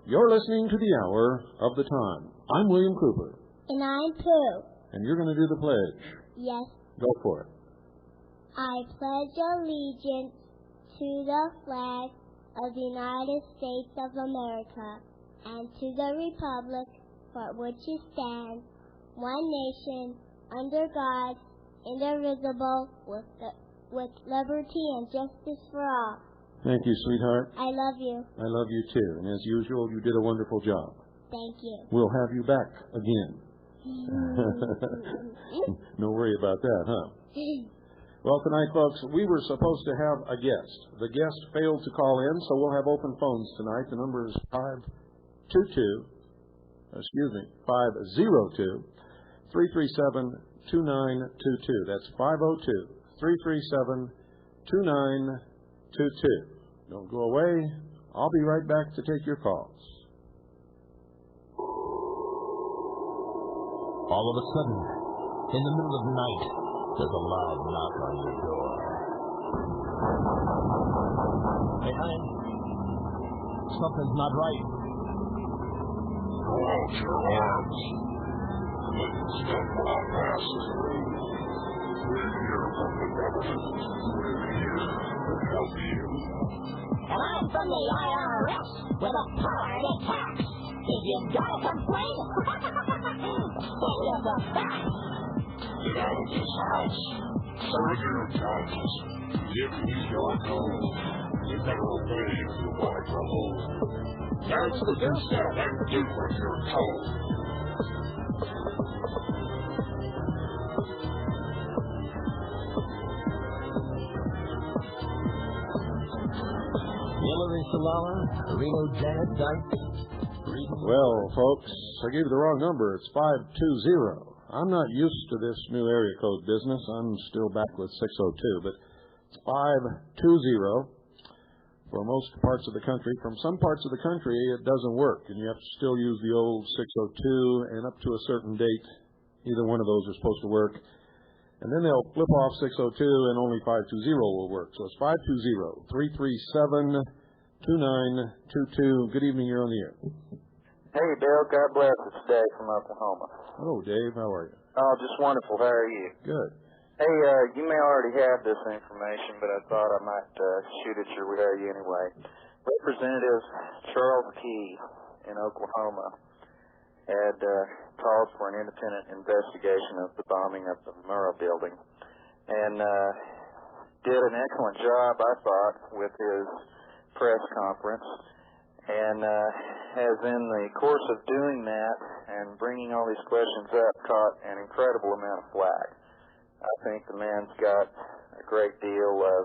You're listening to the Hour of the Time. I'm William Cooper. And I'm Pooh. And you're going to do the pledge. Yes. Go for it. I pledge allegiance to the flag of the United States of America and to the republic for which it stands, one nation, under God, indivisible, with liberty and justice for all. Thank you, sweetheart. I love you. I love you, too. And as usual, you did a wonderful job. Thank you. We'll have you back again. No worry about that, huh? Well, tonight, folks, we were supposed to have a guest. The guest failed to call in, so we'll have open phones tonight. The number is 502-337-2922. That's 502-337-2922. Don't go away. I'll be right back to take your calls. All of a sudden, in the middle of the night, there's a loud knock on your door. Hey, honey, something's not right. Throw out your arms. Let them step on past through. We're here from the government. We're here to help you. And I'm from the IRS with a power to tax. If you've got a complaint, stay in the back. Get out of this house. Serve your taxes. Give me your gold. You better obey if you want trouble. Down to the doorstep and do what you're told. Well, folks, I gave you the wrong number. It's 520. I'm not used to this new area code business. I'm still back with 602, but it's 520 for most parts of the country. From some parts of the country, it doesn't work, and you have to still use the old 602, and up to a certain date, either one of those are supposed to work. And then they'll flip off 602, and only 520 will work. So it's 520-337-2922. Good evening, you're on the air. Hey, Bill. God bless. It's Dave from Oklahoma. Hello, Dave. How are you? Oh, just wonderful. How are you? Good. Hey, you may already have this information, but I thought I might shoot it your way anyway. Representative Charles Key in Oklahoma had called for an independent investigation of the bombing of the Murrah building and did an excellent job, I thought, with his press conference. And has in the course of doing that and bringing all these questions up caught an incredible amount of flack. I think the man's got a great deal of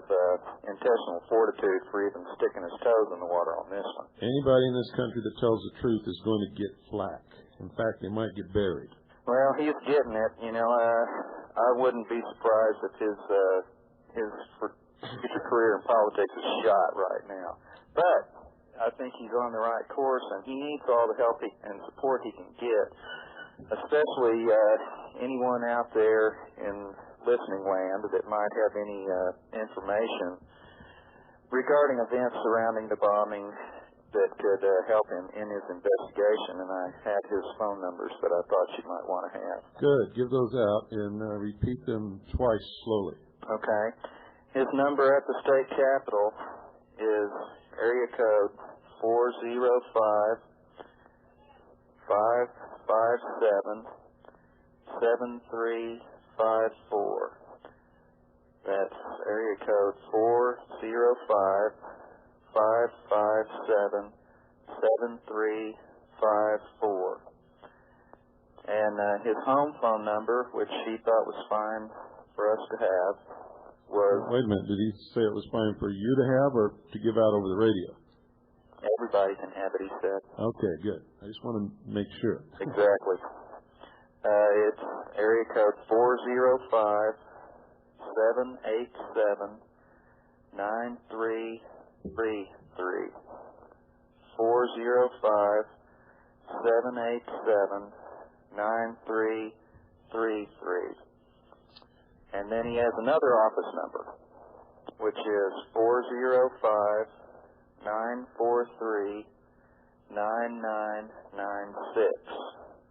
intestinal fortitude for even sticking his toes in the water on this one. Anybody in this country that tells the truth is going to get flack. In fact, they might get buried. Well, he's getting it. You know, I wouldn't be surprised if his future career in politics is shot right now. But I think he's on the right course, and he needs all the help and support he can get, especially anyone out there in listening land that might have any information regarding events surrounding the bombing that could help him in his investigation. And I had his phone numbers that I thought you might want to have. Good. Give those out and repeat them twice slowly. Okay. His number at the state capitol is area code 405-557-7345. 40354. That's area code 405-557-7354. And his home phone number, which he thought was fine for us to have, was... Wait a minute, did he say it was fine for you to have or to give out over the radio? Everybody can have it, he said. Okay, good. I just want to make sure. Exactly. It's area code 405-787-9333. 405-787-9333. And then he has another office number, which is 405-943-9996.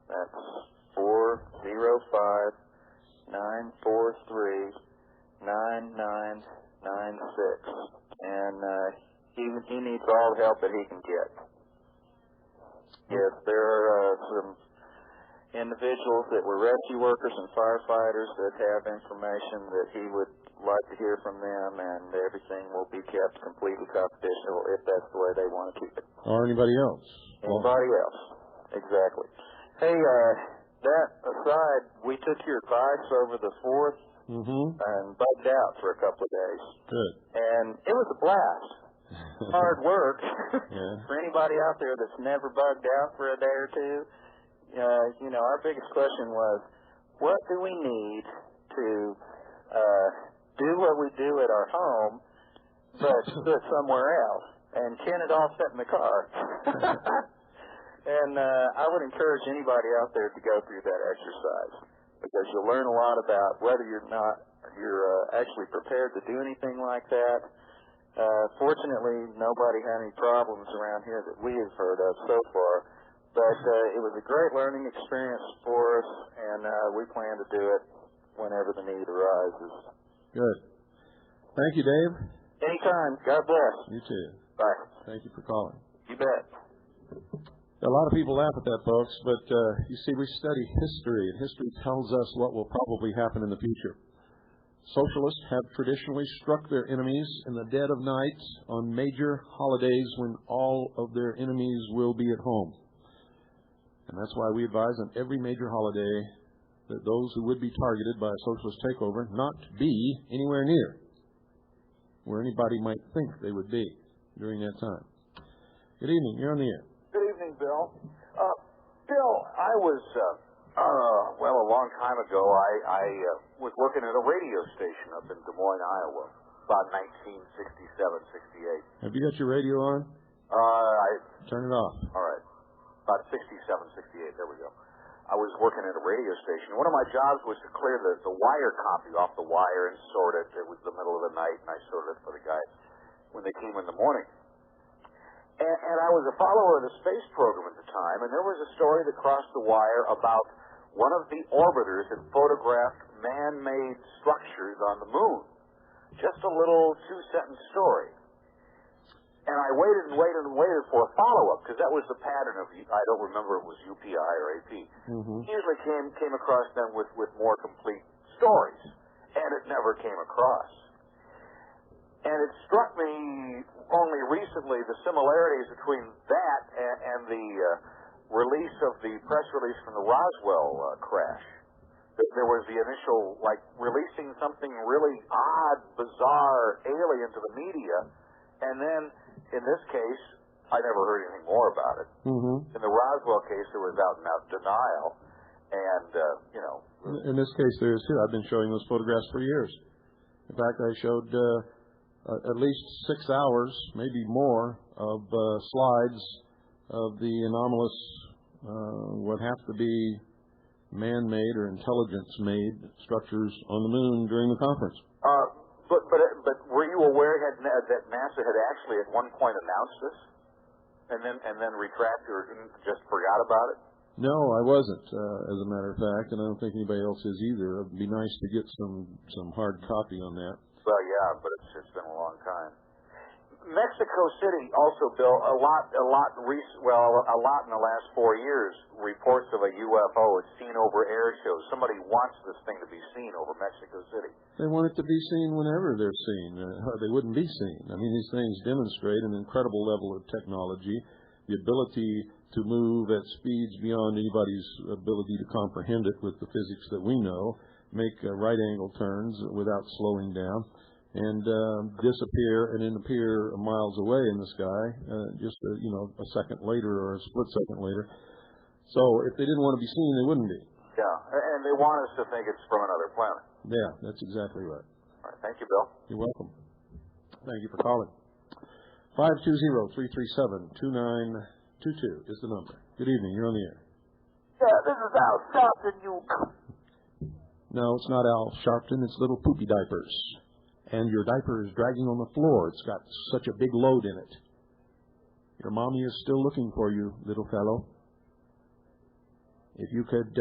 That's 405-943-9996. And he needs all the help that he can get. Yes, there are some individuals that were rescue workers and firefighters that have information that he would like to hear from them, and everything will be kept completely confidential if that's the way they want to keep it. Or anybody else. Anybody else. Exactly. Hey, that aside, we took your advice over the 4th and bugged out for a couple of days. Good. And it was a blast. Hard work. Yeah. For anybody out there that's never bugged out for a day or two, our biggest question was, what do we need to do what we do at our home, but do it somewhere else? And can it all fit in the car? And I would encourage anybody out there to go through that exercise, because you'll learn a lot about whether you're actually prepared to do anything like that. Fortunately, nobody had any problems around here that we have heard of so far. But it was a great learning experience for us, and we plan to do it whenever the need arises. Good. Thank you, Dave. Anytime. God bless. You too. Bye. Thank you for calling. You bet. A lot of people laugh at that, folks, but you see, we study history, and history tells us what will probably happen in the future. Socialists have traditionally struck their enemies in the dead of night on major holidays when all of their enemies will be at home. And that's why we advise on every major holiday that those who would be targeted by a socialist takeover not be anywhere near where anybody might think they would be during that time. Good evening. You're on the air. Good evening, Bill. Bill, I was, a long time ago, I was working at a radio station up in Des Moines, Iowa, about 1967, 68. Have you got your radio on? Turn it off. All right. About 67, 68, there we go. I was working at a radio station. One of my jobs was to clear the wire copy off the wire and sort it. It was the middle of the night, and I sorted it for the guys when they came in the morning. And I was a follower of the space program at the time, and there was a story that crossed the wire about one of the orbiters had photographed man-made structures on the moon. Just a little two-sentence story. And I waited and waited and waited for a follow-up, because that was the pattern of, I don't remember if it was UPI or AP. Usually came across them with more complete stories, and it never came across. And it struck me only recently the similarities between that and the release of the press release from the Roswell crash. There was the initial, releasing something really odd, bizarre, alien to the media, and then, in this case, I never heard anything more about it. In the Roswell case, there was out-and-out denial, and, In this case, there is too. I've been showing those photographs for years. In fact, I showed at least 6 hours, maybe more, of slides of the anomalous, what have to be man-made or intelligence-made structures on the moon during the conference. But were you aware that NASA had actually at one point announced this, and then retracted or just forgot about it? No, I wasn't, as a matter of fact, and I don't think anybody else is either. It'd be nice to get some hard copy on that. Well, yeah, but it's been a long time. Mexico City also, Bill, a lot in the last 4 years, reports of a UFO is seen over air shows. Somebody wants this thing to be seen over Mexico City. They want it to be seen whenever they're seen. They wouldn't be seen. I mean, these things demonstrate an incredible level of technology, the ability to move at speeds beyond anybody's ability to comprehend it with the physics that we know, make right-angle turns without slowing down, and disappear and then appear miles away in the sky just a second later or a split second later. So if they didn't want to be seen, they wouldn't be. Yeah, and they want us to think it's from another planet. Yeah, that's exactly right. All right, thank you, Bill. You're welcome. Thank you for calling. 520-337-2922 is the number. Good evening. You're on the air. Yeah, this is Al Sharpton, you... No, it's not Al Sharpton. It's Little Poopy Diapers. And your diaper is dragging on the floor. It's got such a big load in it. Your mommy is still looking for you, little fellow. If you could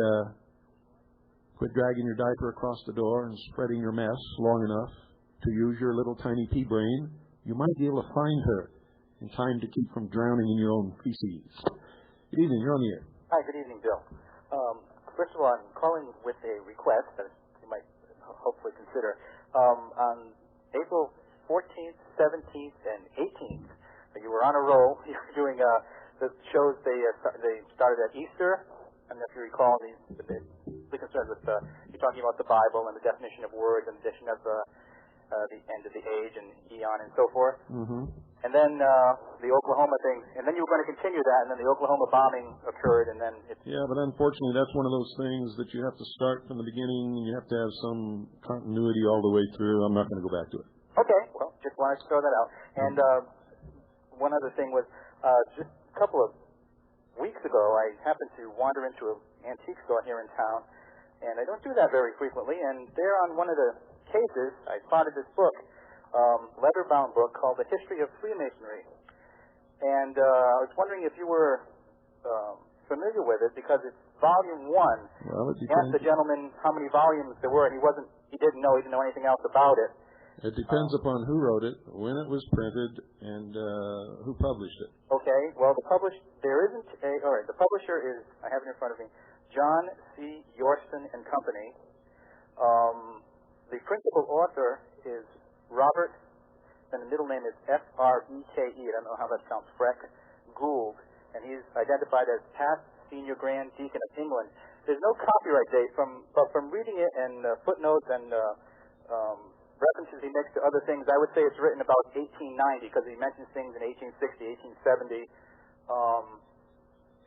quit dragging your diaper across the door and spreading your mess long enough to use your little tiny pea brain, you might be able to find her in time to keep from drowning in your own feces. Good evening. You're on the air. Hi. Good evening, Bill. First of all, I'm calling with a request that you might hopefully consider. On April 14th, 17th, and 18th, you were on a roll. You were doing the shows. They started at Easter, and if you recall, they're concerned with you're talking about the Bible and the definition of words and the definition of the end of the age and eon and so forth. Mm-hmm. And then the Oklahoma thing, and then you were going to continue that, and then the Oklahoma bombing occurred, and then Yeah, but unfortunately, that's one of those things that you have to start from the beginning, and you have to have some continuity all the way through. I'm not going to go back to it. Okay, well, just wanted to throw that out. And one other thing was, just a couple of weeks ago, I happened to wander into an antique store here in town, and I don't do that very frequently, and there on one of the cases, I spotted this book, leather-bound book called The History of Freemasonry. And I was wondering if you were familiar with it, because it's volume 1. Well, it depends. Asked the gentleman how many volumes there were, and he didn't know anything else about it. It depends upon who wrote it, when it was printed, and who published it. Okay, well, the publisher is, I have it in front of me, John C. Yorston and Company. The principal author is Robert, and the middle name is F-R-E-K-E, I don't know how that sounds, Freck Gould, and he's identified as past senior Grand Deacon of England. There's no copyright date, but from reading it and footnotes and references he makes to other things, I would say it's written about 1890, because he mentions things in 1860, 1870,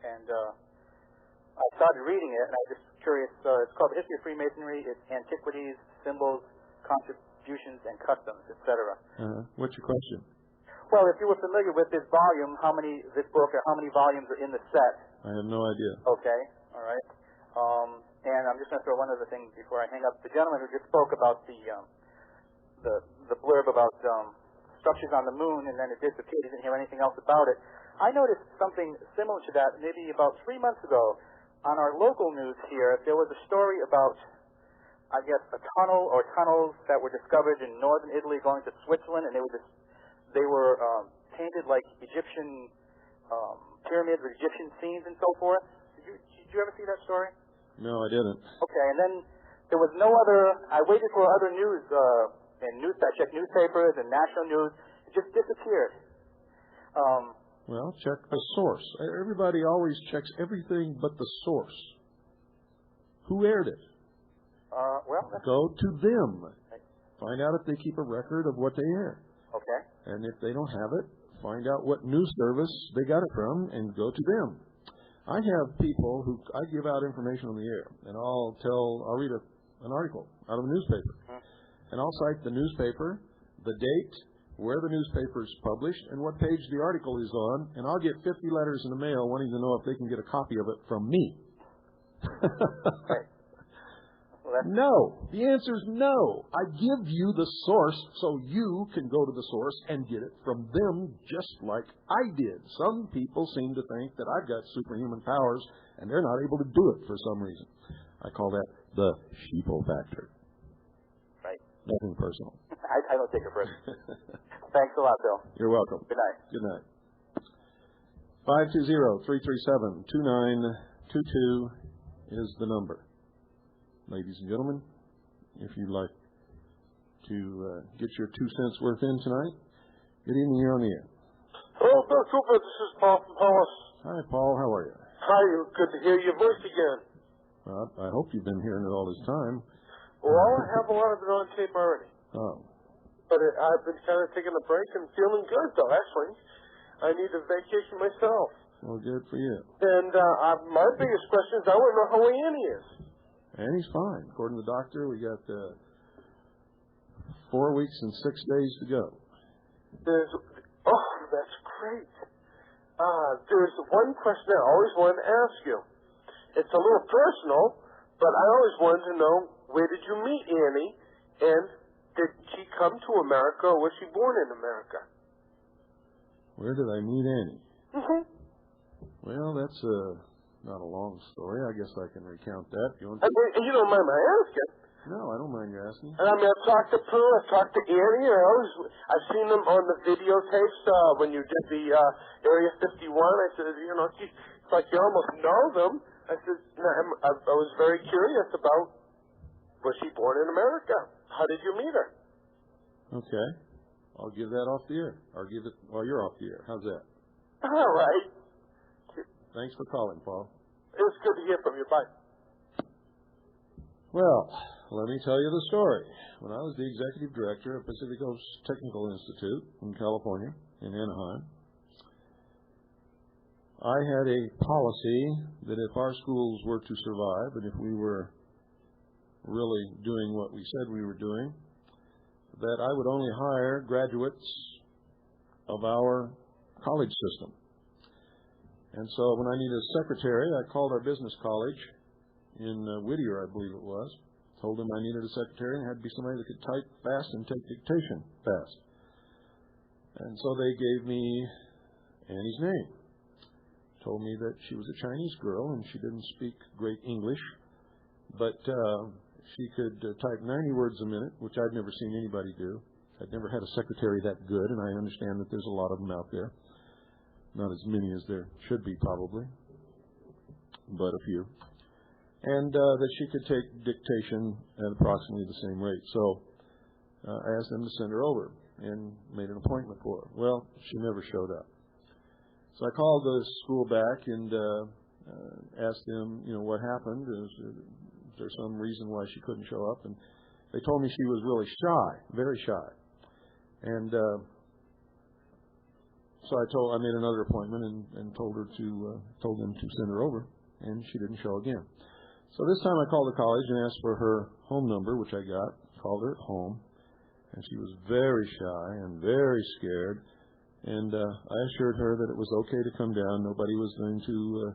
and I started reading it, and I was just curious. It's called The History of Freemasonry. It's Antiquities, Symbols, Contributions, and Customs, etc. What's your question? Well, if you were familiar with this volume, how many volumes are in the set? I have no idea. Okay, all right. And I'm just going to throw one other thing before I hang up. The gentleman who just spoke about the blurb about structures on the moon, and then it disappeared. He didn't hear anything else about it. I noticed something similar to that maybe about 3 months ago. On our local news here, there was a story about, I guess, a tunnel or tunnels that were discovered in northern Italy going to Switzerland, and they were painted like Egyptian pyramids with Egyptian scenes and so forth. Did you ever see that story? No, I didn't. Okay, and then there was no other. I waited for other news, and I checked newspapers and national news. It just disappeared. Well, check the source. Everybody always checks everything but the source. Who aired it? Go to them. Find out if they keep a record of what they air. Okay. And if they don't have it, find out what news service they got it from and go to them. I have people who I give out information on the air, and I'll read an article out of a newspaper. And I'll cite the newspaper, the date, where the newspaper is published, and what page the article is on, and I'll get 50 letters in the mail wanting to know if they can get a copy of it from me. Right. Well, No. The answer is no. I give you the source so you can go to the source and get it from them just like I did. Some people seem to think that I've got superhuman powers, and they're not able to do it for some reason. I call that the sheeple factor. Right. Nothing personal. I don't take it personal. Thanks a lot, Bill. You're welcome. Good night. Good night. 520-337-2922 is the number. Ladies and gentlemen, if you'd like to get your 2 cents worth in tonight, good evening, you're on the air. Hello, Bill Cooper. This is Paul from Paulus. Hi, Paul. How are you? Hi, good to hear your voice again. Well, I hope you've been hearing it all this time. Well, I have a lot of it on tape already. Oh. But I've been kind of taking a break and feeling good, though, actually. I need a vacation myself. Well, good for you. And my biggest question is, I want to know how Annie is. Annie's fine. According to the doctor, we got 4 weeks and 6 days to go. That's great. There's one question I always wanted to ask you. It's a little personal, but I always wanted to know, where did you meet Annie, and did she come to America, or was she born in America? Where did I meet Annie? Mm-hmm. Well, that's not a long story. I guess I can recount that. You don't mind my asking? No, I don't mind you asking. And I mean, I've talked to Prue, I've talked to Annie, I've seen them on the videotapes when you did the Area 51. I said, it's like you almost know them. I said, I was very curious about, was she born in America? How did you meet her? Okay. I'll give that off the air. Or give it while you're off the air. How's that? All right. Thanks for calling, Paul. It was good to hear from you. Bye. Well, let me tell you the story. When I was the executive director of Pacific Coast Technical Institute in California, in Anaheim, I had a policy that if our schools were to survive and if we were really doing what we said we were doing, that I would only hire graduates of our college system. And so when I needed a secretary, I called our business college in Whittier, I believe it was, told them I needed a secretary and it had to be somebody that could type fast and take dictation fast. And so they gave me Annie's name. Told me that she was a Chinese girl and she didn't speak great English, but she could type 90 words a minute, which I'd never seen anybody do. I'd never had a secretary that good, and I understand that there's a lot of them out there. Not as many as there should be, probably, but a few. And that she could take dictation at approximately the same rate. So I asked them to send her over and made an appointment for her. Well, she never showed up. So I called the school back and asked them, what happened. Is there some reason why she couldn't show up? And they told me she was really shy, very shy. And so I made another appointment and told them to send her over, and she didn't show again. So this time I called the college and asked for her home number, which I got. Called her at home, and she was very shy and very scared. And I assured her that it was okay to come down. Nobody was going to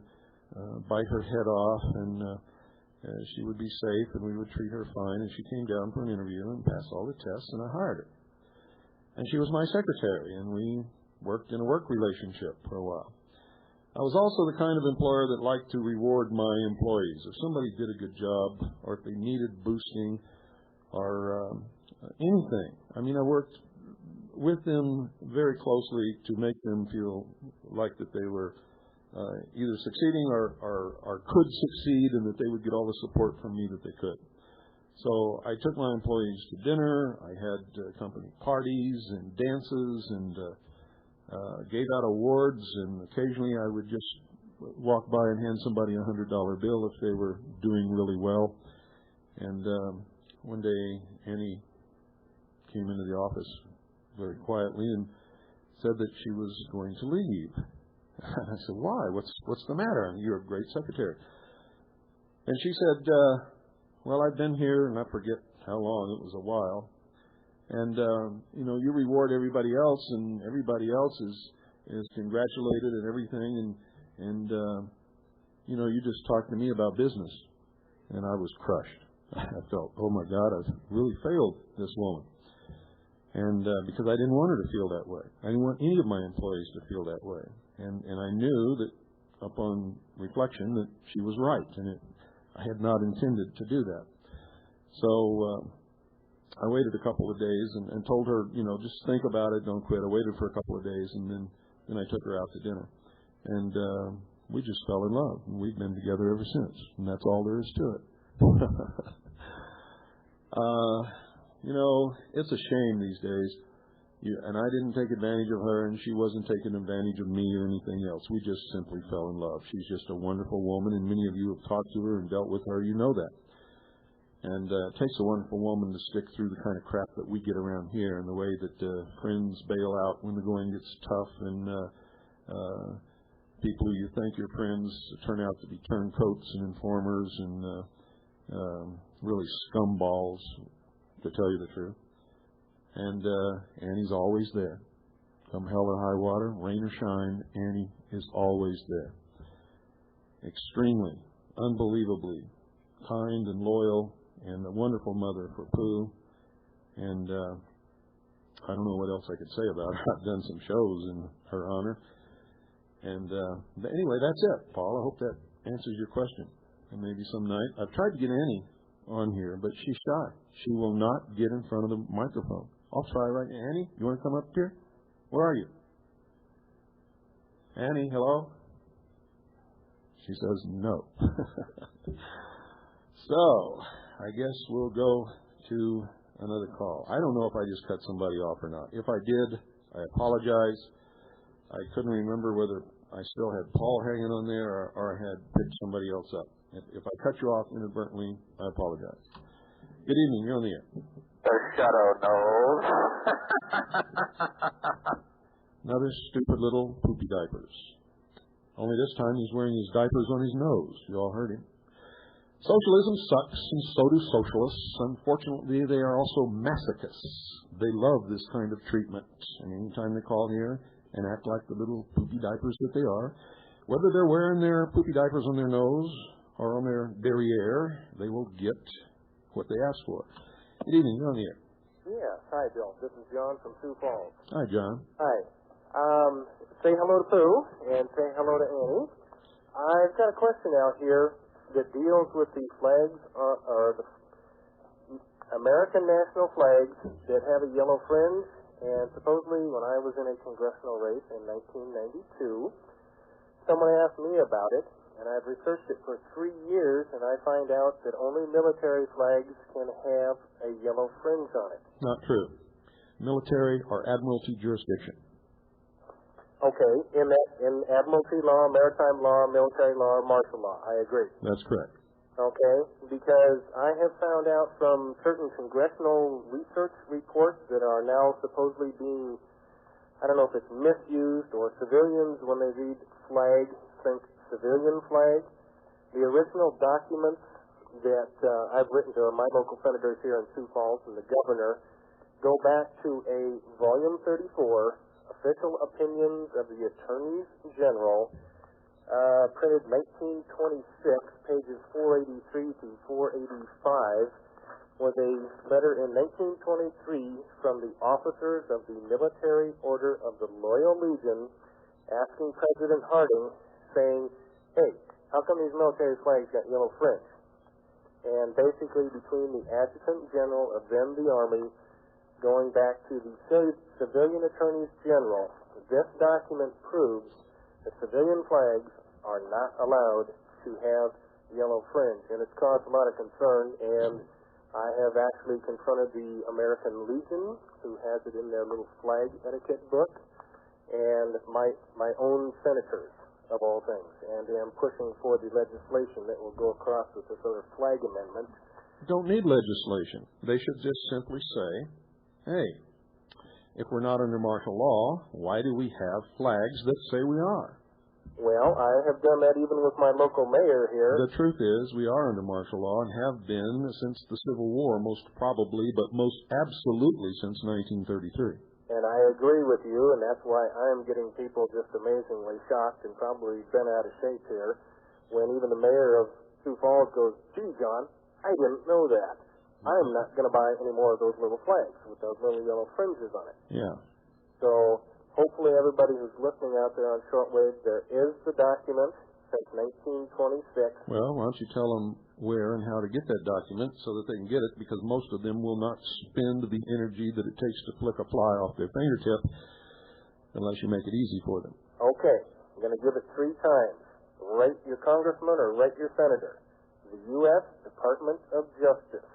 bite her head off, and she would be safe, and we would treat her fine. And she came down for an interview and passed all the tests, and I hired her. And she was my secretary, and we worked in a work relationship for a while. I was also the kind of employer that liked to reward my employees. If somebody did a good job, or if they needed boosting, or anything. I mean, I worked with them very closely to make them feel like that they were either succeeding or could succeed, and that they would get all the support from me that they could. So I took my employees to dinner. I had company parties and dances and gave out awards, and occasionally I would just walk by and hand somebody a $100 bill if they were doing really well. And one day Annie came into the office very quietly and said that she was going to leave. I said, "Why? What's the matter? You're a great secretary." And she said, "Well, I've been here, and I forget how long. It was a while. And you reward everybody else, and everybody else is congratulated and everything, and you just talk to me about business." And I was crushed. I felt, oh my God, I've really failed this woman. And because I didn't want her to feel that way. I didn't want any of my employees to feel that way. And I knew that upon reflection that she was right, and I had not intended to do that. So I waited a couple of days and told her, just think about it, don't quit. I waited for a couple of days, and then I took her out to dinner. And we just fell in love, and we've been together ever since, and that's all there is to it. It's a shame these days. And I didn't take advantage of her, and she wasn't taking advantage of me or anything else. We just simply fell in love. She's just a wonderful woman, and many of you have talked to her and dealt with her. You know that. And it takes a wonderful woman to stick through the kind of crap that we get around here, and the way that friends bail out when the going gets tough, and people who you think your friends turn out to be turncoats and informers and really scumballs, to tell you the truth. And Annie's always there. Come hell or high water, rain or shine, Annie is always there. Extremely, unbelievably kind and loyal, and a wonderful mother for Pooh. And I don't know what else I could say about her. I've done some shows in her honor. And but anyway, that's it, Paul. I hope that answers your question. And maybe some night. I've tried to get Annie on here, but she's shy. She will not get in front of the microphone. I'll try right now. Annie, you want to come up here? Where are you? Annie, hello? She says no. So, I guess we'll go to another call. I don't know if I just cut somebody off or not. If I did, I apologize. I couldn't remember whether I still had Paul hanging on there or I had picked somebody else up. If I cut you off inadvertently, I apologize. Good evening. You're on the air. The shadow knows. Another stupid little poopy diapers. Only this time he's wearing his diapers on his nose. You all heard him. Socialism sucks, and so do socialists. Unfortunately, they are also masochists. They love this kind of treatment. And anytime they call here and act like the little poopy diapers that they are, whether they're wearing their poopy diapers on their nose or on their derriere, they will get what they ask for. Good evening. You're on the air. Yes. Hi, Bill. This is John from Sioux Falls. Hi, John. Hi. Say hello to Pooh and say hello to Annie. I've got a question out here that deals with the flags or the American national flags that have a yellow fringe. And supposedly when I was in a congressional race in 1992, someone asked me about it, and I've researched it for 3 years, and I find out that only military flags can have a yellow fringe on it. Not true. Military or admiralty jurisdiction. Okay, in admiralty law, maritime law, military law, martial law, I agree. That's correct. Okay, because I have found out from certain congressional research reports that are now supposedly being, I don't know if it's misused or civilians, when they read flag, think civilian flag. The original documents that I've written to my local senators here in Sioux Falls and the governor go back to a volume 34, Official Opinions of the Attorneys General, printed 1926, pages 483 to 485, with a letter in 1923 from the officers of the Military Order of the Loyal Legion asking President Harding, saying, hey, how come these military flags got yellow fringe? And basically between the Adjutant General of then the Army going back to the Civilian Attorneys General, this document proves that civilian flags are not allowed to have yellow fringe. And it's caused a lot of concern, and I have actually confronted the American Legion, who has it in their little flag etiquette book, and my own senators, of all things, and am pushing for the legislation that will go across with this other flag amendment. Don't need legislation. They should just simply say, hey, if we're not under martial law, why do we have flags that say we are? Well, I have done that even with my local mayor here. The truth is, we are under martial law and have been since the Civil War, most probably, but most absolutely since 1933. And I agree with you, and that's why I am getting people just amazingly shocked and probably bent out of shape here when even the mayor of Sioux Falls goes, gee, John, I didn't know that. I am not going to buy any more of those little flags with those little yellow fringes on it. Yeah. So hopefully everybody who's listening out there on shortwave, there is the document since 1926. Well, why don't you tell them where and how to get that document so that they can get it, because most of them will not spend the energy that it takes to flick a fly off their fingertip unless you make it easy for them. Okay, I'm going to give it 3 times. Write your congressman or write your senator. The U.S. Department of Justice.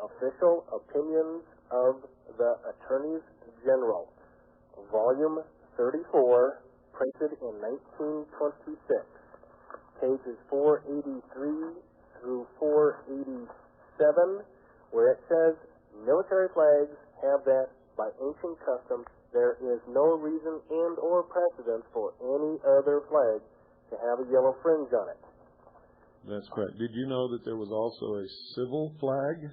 Official Opinions of the Attorneys General. Volume 34, printed in 1926. Pages 483 through 487, where it says, military flags have that by ancient custom. There is no reason and or precedent for any other flag to have a yellow fringe on it. That's correct. Did you know that there was also a civil flag?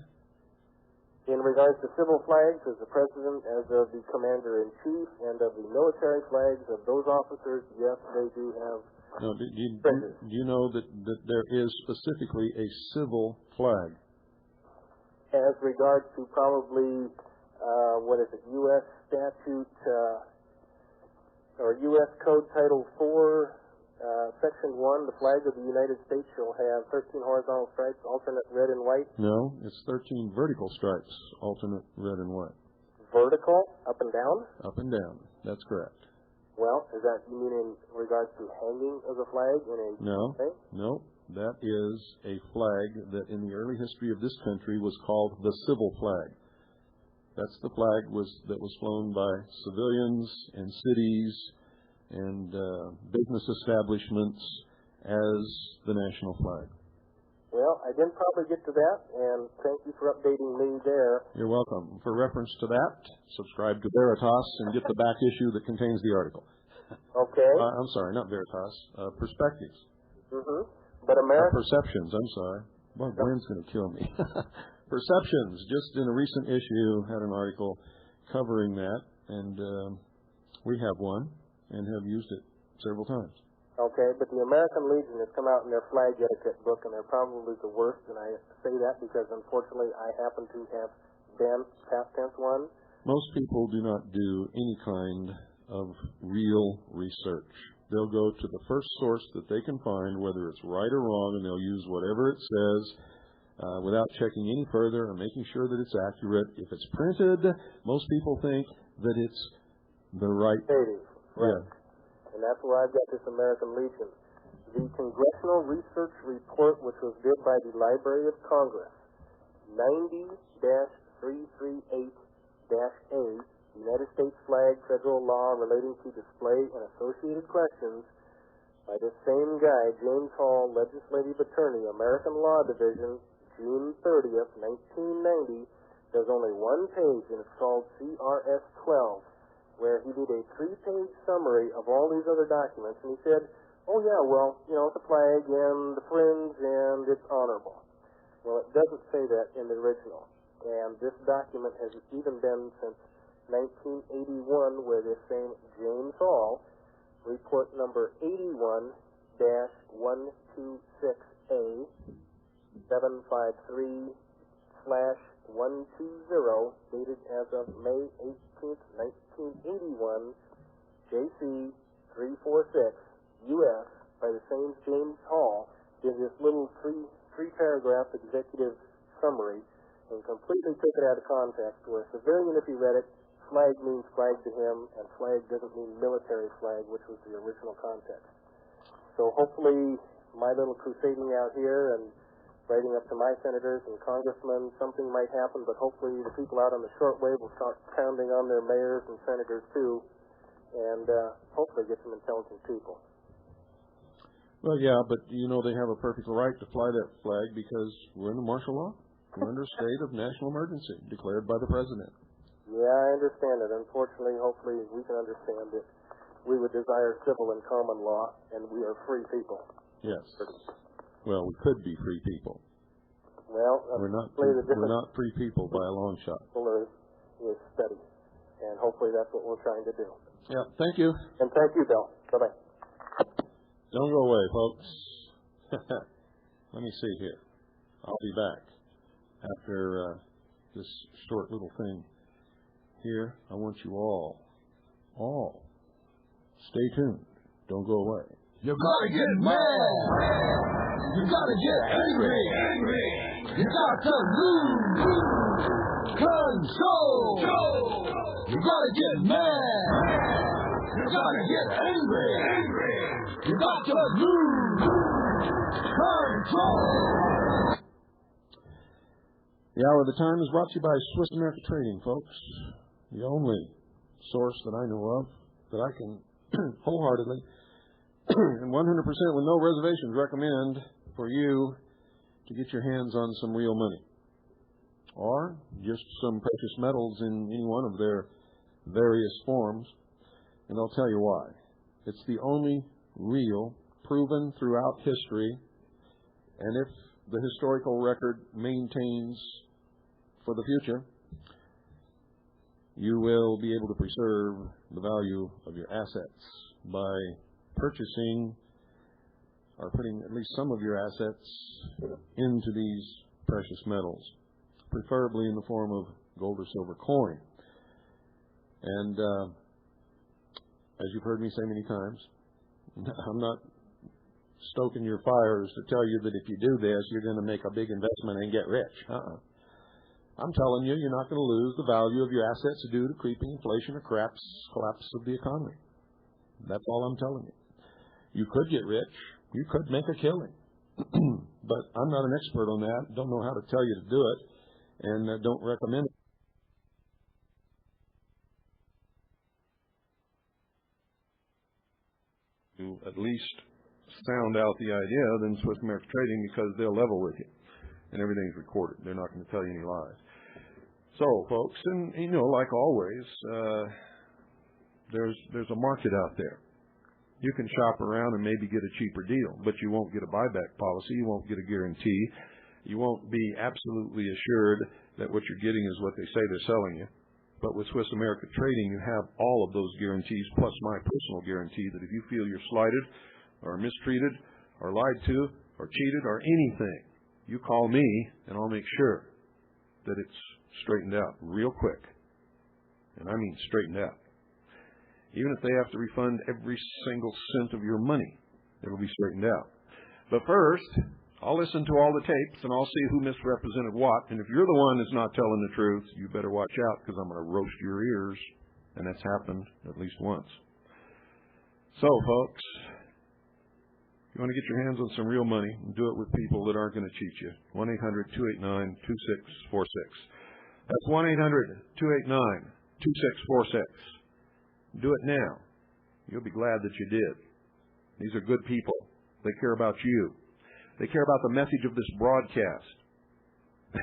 In regards to civil flags, as the President, as of the Commander-in-Chief, and of the military flags of those officers, yes, they do have. No, do you know that there is specifically a civil flag? As regards to probably, U.S. statute, or U.S. Code Title 4, Section 1, the flag of the United States shall have 13 horizontal stripes, alternate red and white. No, it's 13 vertical stripes, alternate red and white. Vertical, up and down? Up and down, that's correct. Well, is that, you mean in regards to hanging of the flag in a... No, that is a flag that in the early history of this country was called the civil flag. That's the flag that was flown by civilians and cities and business establishments as the national flag. Well, I didn't probably get to that, and thank you for updating me there. You're welcome. For reference to that, subscribe to Veritas and get the back issue that contains the article. Okay. I'm sorry, not Veritas. Perspectives. Mm-hmm. But America... Perceptions, I'm sorry. Well, Glenn's going to kill me. Perceptions. Just in a recent issue, had an article covering that, and we have one and have used it several times. Okay, but the American Legion has come out in their flag etiquette book, and they're probably the worst, and I say that because, unfortunately, I happen to have been past tense one. Most people do not do any kind of real research. They'll go to the first source that they can find, whether it's right or wrong, and they'll use whatever it says without checking any further or making sure that it's accurate. If it's printed, most people think that it's the right... Right. Yeah. And that's where I've got this American Legion. The Congressional Research Report, which was did by the Library of Congress, 90-338-A, United States Flag, Federal Law Relating to Display and Associated Questions, by this same guy, James Hall, Legislative Attorney, American Law Division, June 30th, 1990. There's only one page, and it's called CRS 12. Where he did a 3-page summary of all these other documents, and he said, oh yeah, well, it's a flag and the fringe and it's honorable. Well, it doesn't say that in the original. And this document has even been since 1981, where this same James Hall, report number 81-126A, 753/120, dated as of May 18th, 1981, JC 346, U.S., by the same James Hall, did this little three-paragraph executive summary and completely took it out of context, where a civilian, if he read it, flag means flag to him, and flag doesn't mean military flag, which was the original context. So hopefully my little crusading out here and writing up to my senators and congressmen, something might happen, but hopefully the people out on the shortwave will start pounding on their mayors and senators too, and hopefully get some intelligent people. Well, yeah, but they have a perfect right to fly that flag because we're in the martial law. We're under a state of national emergency declared by the president. Yeah, I understand it. Unfortunately, hopefully we can understand it. We would desire civil and common law, and we are free people. Yes. Well, we could be free people. Well, we're not free people by a long shot. Is steady, and hopefully that's what we're trying to do. Yeah, thank you. And thank you, Bill. Bye-bye. Don't go away, folks. Let me see here. I'll be back after this short little thing here. I want you all, stay tuned. Don't go away. You're gonna get mad. You gotta get angry. You got to lose control. You gotta get mad. You gotta get angry. You got to lose control. The Hour of the Time is brought to you by Swiss America Trading, folks. The only source that I know of that I can wholeheartedly and 100% with no reservations recommend for you to get your hands on some real money or just some precious metals in any one of their various forms. And I'll tell you why. It's the only real, proven throughout history, and if the historical record maintains for the future, you will be able to preserve the value of your assets by purchasing or putting at least some of your assets into these precious metals, preferably in the form of gold or silver coin. And as you've heard me say many times, I'm not stoking your fires to tell you that if you do this, you're going to make a big investment and get rich. I'm telling you, you're not going to lose the value of your assets due to creeping inflation or collapse of the economy. That's all I'm telling you. You could get rich. You could make a killing. But I'm not an expert on that. Don't know how to tell you to do it, and don't recommend it. To at least sound out the idea than Swiss America Trading, because they'll level with you and everything's recorded. They're not going to tell you any lies. So, folks, and you know, like always, there's a market out there. You can shop around and maybe get a cheaper deal, but you won't get a buyback policy. You won't get a guarantee. You won't be absolutely assured that what you're getting is what they say they're selling you. But with Swiss America Trading, you have all of those guarantees, plus my personal guarantee that if you feel you're slighted or mistreated or lied to or cheated or anything, you call me and I'll make sure that it's straightened out real quick. And I mean straightened out. Even if they have to refund every single cent of your money, it'll be straightened out. But first, I'll listen to all the tapes and I'll see who misrepresented what. And if you're the one that's not telling the truth, you better watch out, because I'm going to roast your ears. And that's happened at least once. So, folks, you want to get your hands on some real money, and do it with people that aren't going to cheat you. 1-800-289-2646. That's 1-800-289-2646. Do it now. You'll be glad that you did. These are good people. They care about you. They care about the message of this broadcast.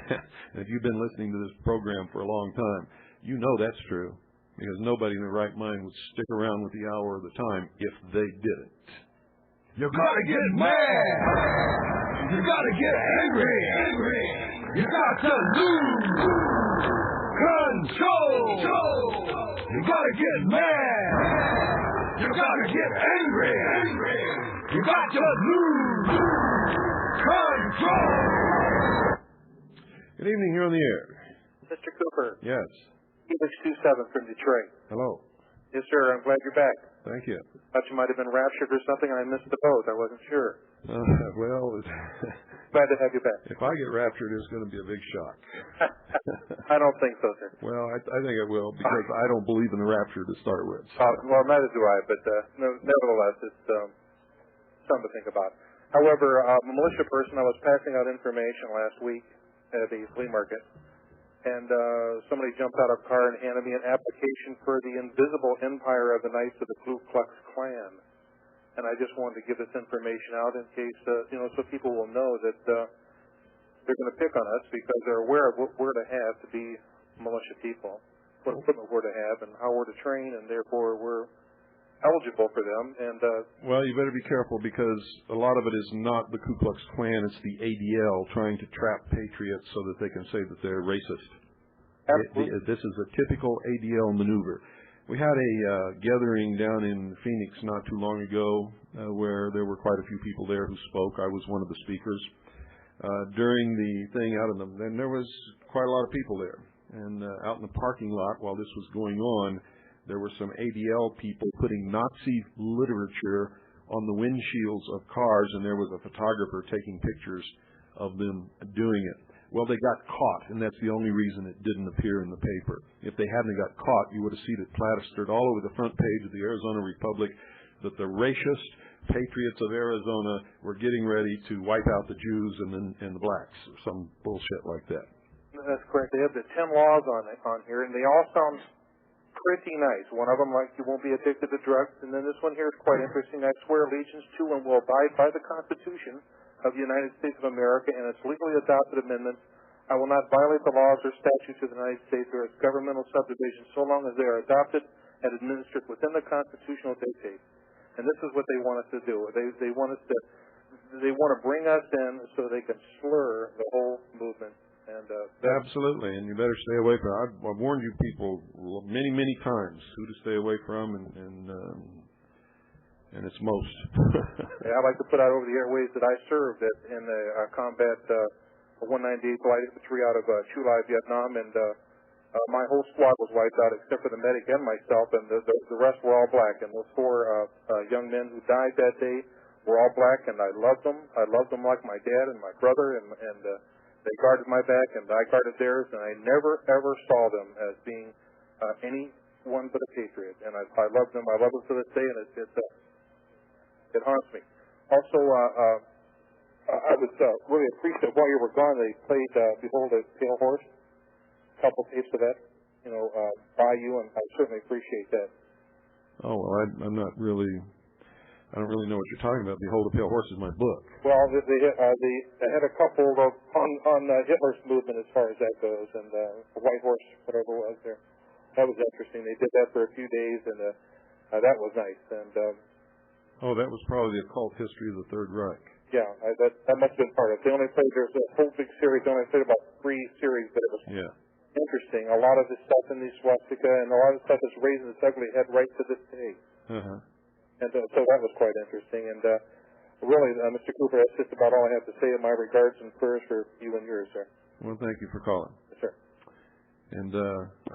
And if you've been listening to this program for a long time, you know that's true, because nobody in their right mind would stick around with the Hour of the Time if they didn't. You gotta get mad. You gotta get angry. You got to lose control. You gotta get mad. You gotta get angry. You got to lose control. Good evening, here on the air. Mr. Cooper. Yes. Felix 27 from Detroit. Hello. Yes, sir. I'm glad you're back. Thank you. Thought you might have been raptured or something, and I missed the boat. I wasn't sure. Well, glad to have you back. If I get raptured, it's going to be a big shock. I don't think so, sir. Well, I think it will, because I don't believe in the rapture to start with. So. Well, neither do I, but nevertheless, it's something to think about. However, a militia person, I was passing out information last week at a flea market, and somebody jumped out of a car and handed me an application for the Invisible Empire of the Knights of the Ku Klux Klan. And I just wanted to give this information out in case, so people will know that they're going to pick on us, because they're aware of what we're to have to be militia people, what equipment we're to have, and how we're to train, and therefore we're eligible for them. And well, you better be careful, because a lot of it is not the Ku Klux Klan. It's the ADL trying to trap patriots so that they can say that they're racist. This is a typical ADL maneuver. We had a gathering down in Phoenix not too long ago where there were quite a few people there who spoke. I was one of the speakers. During the thing and there was quite a lot of people there. And out in the parking lot while this was going on, there were some ADL people putting Nazi literature on the windshields of cars, and there was a photographer taking pictures of them doing it. Well, they got caught, and that's the only reason it didn't appear in the paper. If they hadn't got caught, you would have seen it plastered all over the front page of the Arizona Republic that the racist patriots of Arizona were getting ready to wipe out the Jews and the blacks, or some bullshit like that. That's correct. They have the 10 laws on here, and they all sound pretty nice. One of them, like, you won't be addicted to drugs, and then this one here is quite interesting. I swear allegiance to and will abide by the Constitution of the United States of America and its legally adopted amendments. I will not violate the laws or statutes of the United States or its governmental subdivisions so long as they are adopted and administered within the constitutional dictates. And this is what they want us to do. They want to bring us in so they can slur the whole movement. And absolutely, and you better stay away from it. I've warned you people many, many times who to stay away from, and it's most. Yeah, I'd like to put out over the airways that I served in the combat 198 Glide Infantry out of Chulai, Vietnam, and my whole squad was wiped out except for the medic and myself, and the rest were all black. And those 4 young men who died that day were all black, and I loved them. I loved them like my dad and my brother, and they guarded my back, and I guarded theirs, and I never, ever saw them as being anyone but a patriot. And I love them. I love them to this day, and it haunts me. Also, I was really appreciative while you were gone. They played "Behold a Pale Horse," a couple tapes of that, by you, and I certainly appreciate that. Oh well, I don't really know what you're talking about. "Behold a Pale Horse" is my book. Well, they had a couple on Hitler's movement as far as that goes, and the White Horse, whatever it was there. That was interesting. They did that for a few days, and that was nice. And oh, that was probably the occult history of the Third Reich. Yeah, that must have been part of it. They only played, there's a whole big series, they only played about 3 series, but it was interesting. A lot of the stuff in the swastika and a lot of the stuff is raising its ugly head right to this day. And so that was quite interesting. And really, Mr. Cooper, that's just about all I have to say. In my regards and prayers for you and yours, sir. Well, thank you for calling. Yes, sir. And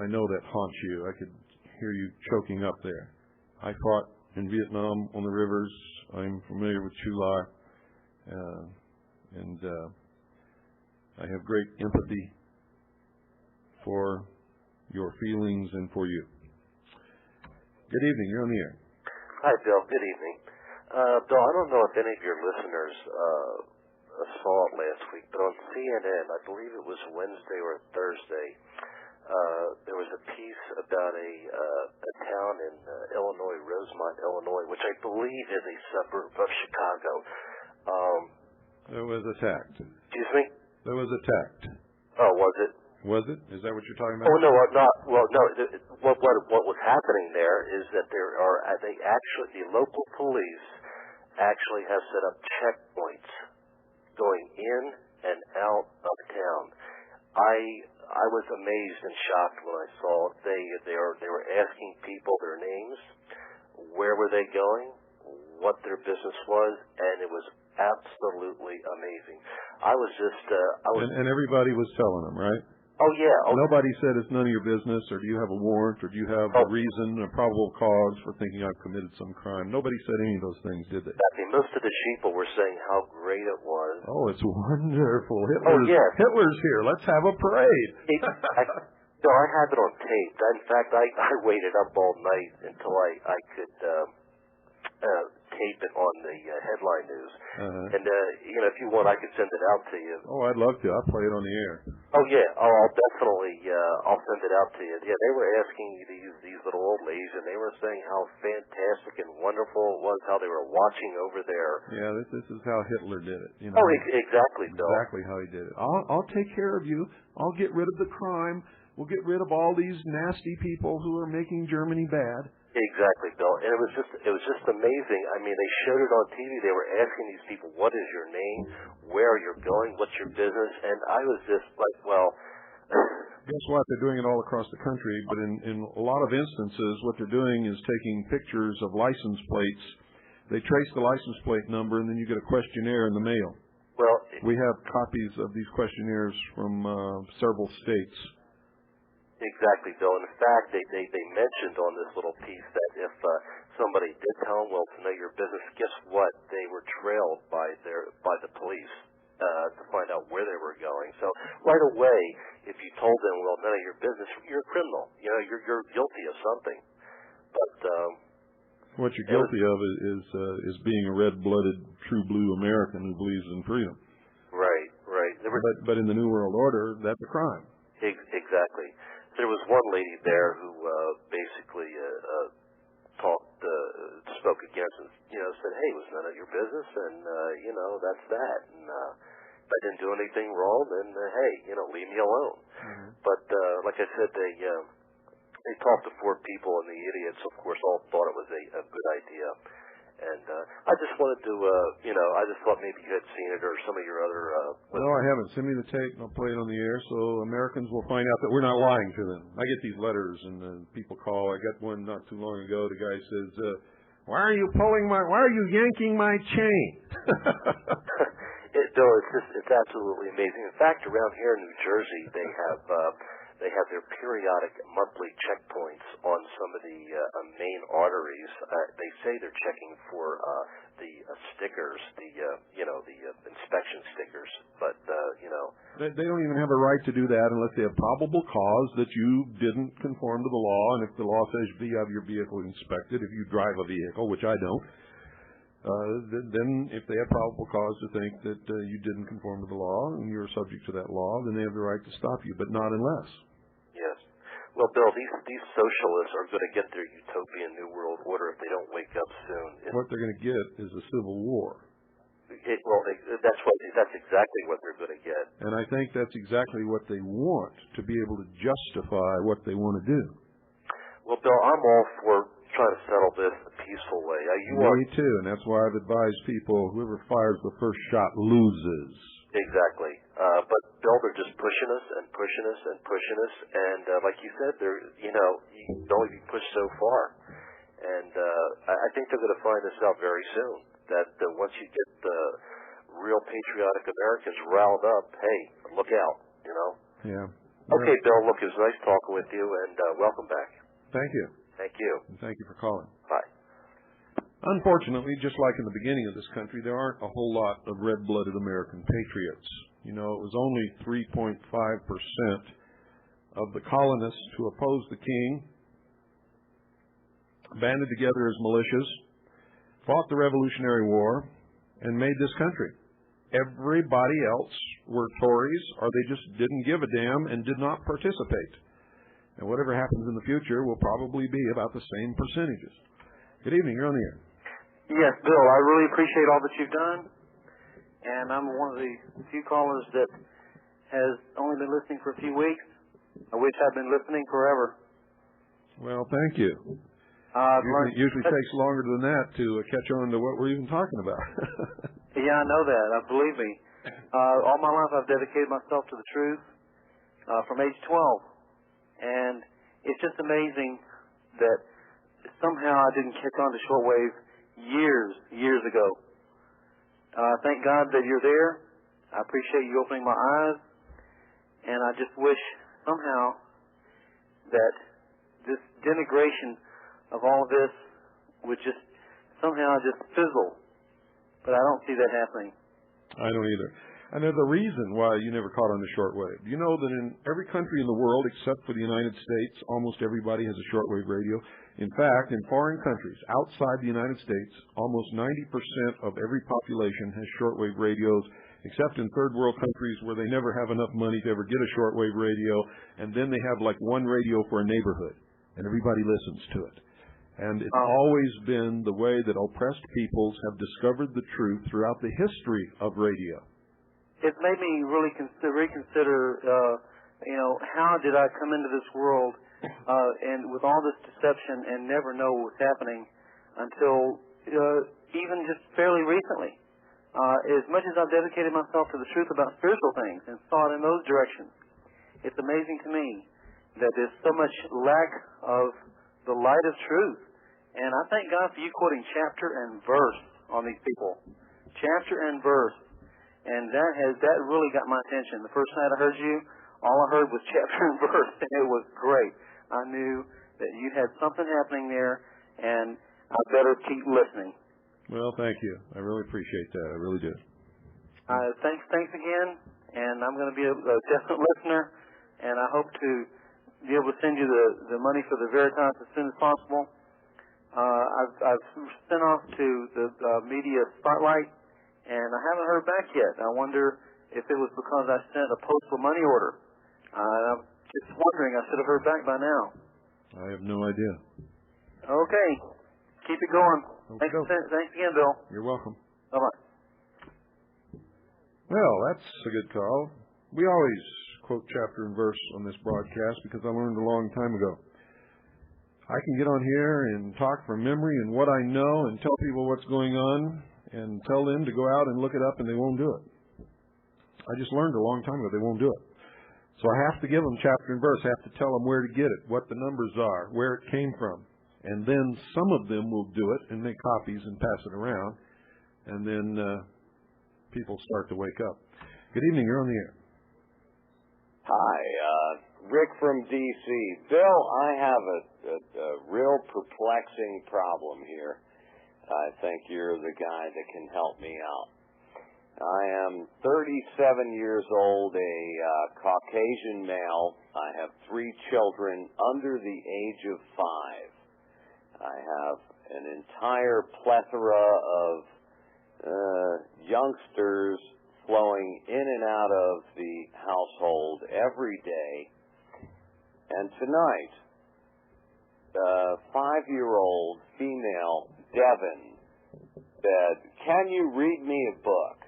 I know that haunts you. I could hear you choking up there. I fought in Vietnam on the rivers. I'm familiar with Chulai. And I have great empathy for your feelings and for you. Good evening. You're on the air. Hi, Bill. Good evening. Bill, I don't know if any of your listeners saw it last week, but on CNN, I believe it was Wednesday or Thursday, there was a piece about a town in Illinois, Rosemont, Illinois, which I believe is a suburb of Chicago. It was attacked. Excuse me? It was attacked. Oh, was it? Was it? Is that what you're talking about? Oh no, not well. No, what was happening there is that the local police actually have set up checkpoints going in and out of town. I was amazed and shocked when I saw they were asking people their names, where were they going, what their business was, and it was absolutely amazing. And everybody was telling them, right? Oh yeah. Oh. Nobody said it's none of your business, or do you have a warrant, or do you have a reason, a probable cause for thinking I've committed some crime. Nobody said any of those things, did they? I mean, most of the sheeple were saying how great it was. Oh, it's wonderful. Hitler's here. Let's have a parade. No, I have it on tape. In fact, I waited up all night until I could tape it on the headline news. And if you want, I could send it out to you. Oh, I'd love to. I'll play it on the air. Oh yeah, I'll definitely I'll send it out to you. Yeah, they were asking these little old ladies, and they were saying how fantastic and wonderful it was, how they were watching over there. Yeah, this is how Hitler did it. You know? Oh, exactly, Bill. Exactly how he did it. I'll take care of you. I'll get rid of the crime. We'll get rid of all these nasty people who are making Germany bad. Exactly, Bill. And it was just amazing. I mean, they showed it on TV. They were asking these people, what is your name? Where are you going? What's your business? And I was just like, well... Guess what? They're doing it all across the country, but in a lot of instances, what they're doing is taking pictures of license plates. They trace the license plate number, and then you get a questionnaire in the mail. Well... We have copies of these questionnaires from several states. Exactly, Bill. In fact, they mentioned on this little piece that if somebody did tell them, well, to know your business, guess what? They were trailed by the police to find out where they were going. So right away, if you told them, well, none of your business, you're a criminal. You know, you're guilty of something. But what you're guilty of is being a red-blooded, true blue American who believes in freedom. Right. But in the New World Order, that's a crime. Exactly. There was one lady there who basically spoke against and said, hey, it was none of your business, and that's that. And if I didn't do anything wrong, then hey, leave me alone. Mm-hmm. But like I said, they talked to 4 people, and the idiots, of course, all thought it was a good idea. And I just wanted to, I just thought maybe you had seen it or some of your other... No, I haven't. Send me the tape, and I'll play it on the air so Americans will find out that we're not lying to them. I get these letters, and people call. I got one not too long ago. The guy says, why are you yanking my chain? It's absolutely amazing. In fact, around here in New Jersey, they have their periodic monthly checkpoints on some of the main arteries. They say they're checking for the stickers, the inspection stickers. But they don't even have a right to do that unless they have probable cause that you didn't conform to the law. And if the law says you have your vehicle inspected, if you drive a vehicle, which I don't, then if they have probable cause to think that you didn't conform to the law and you're subject to that law, then they have the right to stop you, but not unless. Yes. Well, Bill, these socialists are going to get their utopian New World Order if they don't wake up soon. What they're going to get is a civil war. That's exactly what they're going to get. And I think that's exactly what they want, to be able to justify what they want to do. Well, Bill, I'm all for trying to settle this the peaceful way. Me too, and that's why I've advised people, whoever fires the first shot loses. Exactly. But Bill, they're just pushing us and pushing us and pushing us, and like you said, you can only be pushed so far. And I think they're going to find this out very soon, that once you get the real patriotic Americans riled up, hey, look out, Yeah. Okay, Bill, look, it was nice talking with you, and welcome back. Thank you. Thank you. And thank you for calling. Bye. Unfortunately, just like in the beginning of this country, there aren't a whole lot of red-blooded American patriots. It was only 3.5% of the colonists who opposed the king, banded together as militias, fought the Revolutionary War, and made this country. Everybody else were Tories, or they just didn't give a damn and did not participate. And whatever happens in the future will probably be about the same percentages. Good evening. You're on the air. Yes, Bill, I really appreciate all that you've done. And I'm one of the few callers that has only been listening for a few weeks. I wish I'd been listening forever. Well, thank you. Usually takes longer than that to catch on to what we're even talking about. Yeah, I know that. Believe me. All my life I've dedicated myself to the truth from age 12. And it's just amazing that somehow I didn't catch on to shortwave years ago. Thank God that you're there. I appreciate you opening my eyes. And I just wish somehow that this denigration of all of this would just somehow just fizzle. But I don't see that happening. I don't either. And there's a reason why you never caught on the shortwave. You know that in every country in the world except for the United States, almost everybody has a shortwave radio. In fact, in foreign countries outside the United States, almost 90% of every population has shortwave radios, except in third world countries where they never have enough money to ever get a shortwave radio, and then they have like one radio for a neighborhood, and everybody listens to it. And it's always been the way that oppressed peoples have discovered the truth throughout the history of radio. It made me really reconsider, how did I come into this world and with all this deception and never know what was happening until even just fairly recently. As much as I've dedicated myself to the truth about spiritual things and thought in those directions, it's amazing to me that there's so much lack of the light of truth. And I thank God for you quoting chapter and verse on these people. Chapter and verse. And that really got my attention. The first night I heard you all I heard was chapter and verse, and it was great. I knew that you had something happening there, and I better keep listening. Well, thank you. I really appreciate that. I really do. Thanks again, and I'm going to be a definite listener, and I hope to be able to send you the money for the Veritas as soon as possible. I've sent off to the media spotlight, and I haven't heard back yet. I wonder if it was because I sent a postal money order. I'm just wondering. I should have heard back by now. I have no idea. Okay. Keep it going. Okay. Thanks again, Bill. You're welcome. Bye-bye. Well, that's a good call. We always quote chapter and verse on this broadcast because I learned a long time ago. I can get on here and talk from memory and what I know and tell people what's going on and tell them to go out and look it up, and they won't do it. I just learned a long time ago they won't do it. So I have to give them chapter and verse. I have to tell them where to get it, what the numbers are, where it came from. And then some of them will do it and make copies and pass it around. And then people start to wake up. Good evening. You're on the air. Hi, Rick from D.C. Bill, I have a real perplexing problem here. I think you're the guy that can help me out. I am 37 years old, a Caucasian male. I have 3 children under the age of 5. I have an entire plethora of youngsters flowing in and out of the household every day. And tonight, 5-year-old female Devin said, "Can you read me a book?"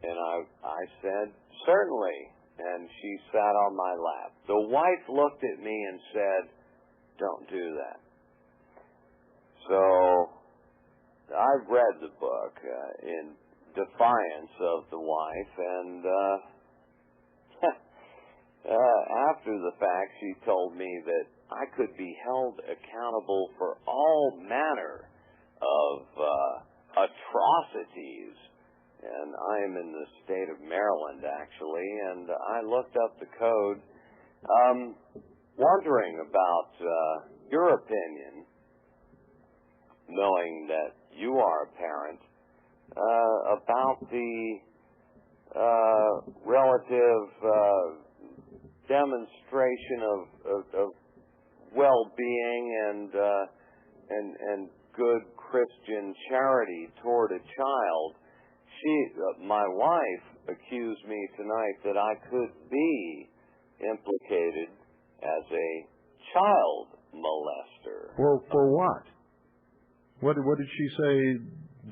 And I said, "Certainly." And she sat on my lap. The wife looked at me and said, "Don't do that." So I've read the book in defiance of the wife, and after the fact, she told me that I could be held accountable for all manner of atrocities. And I am in the state of Maryland, actually, and I looked up the code, wondering about your opinion, knowing that you are a parent, about the relative demonstration of well-being and good Christian charity toward a child. My wife accused me tonight that I could be implicated as a child molester. For what? What did she say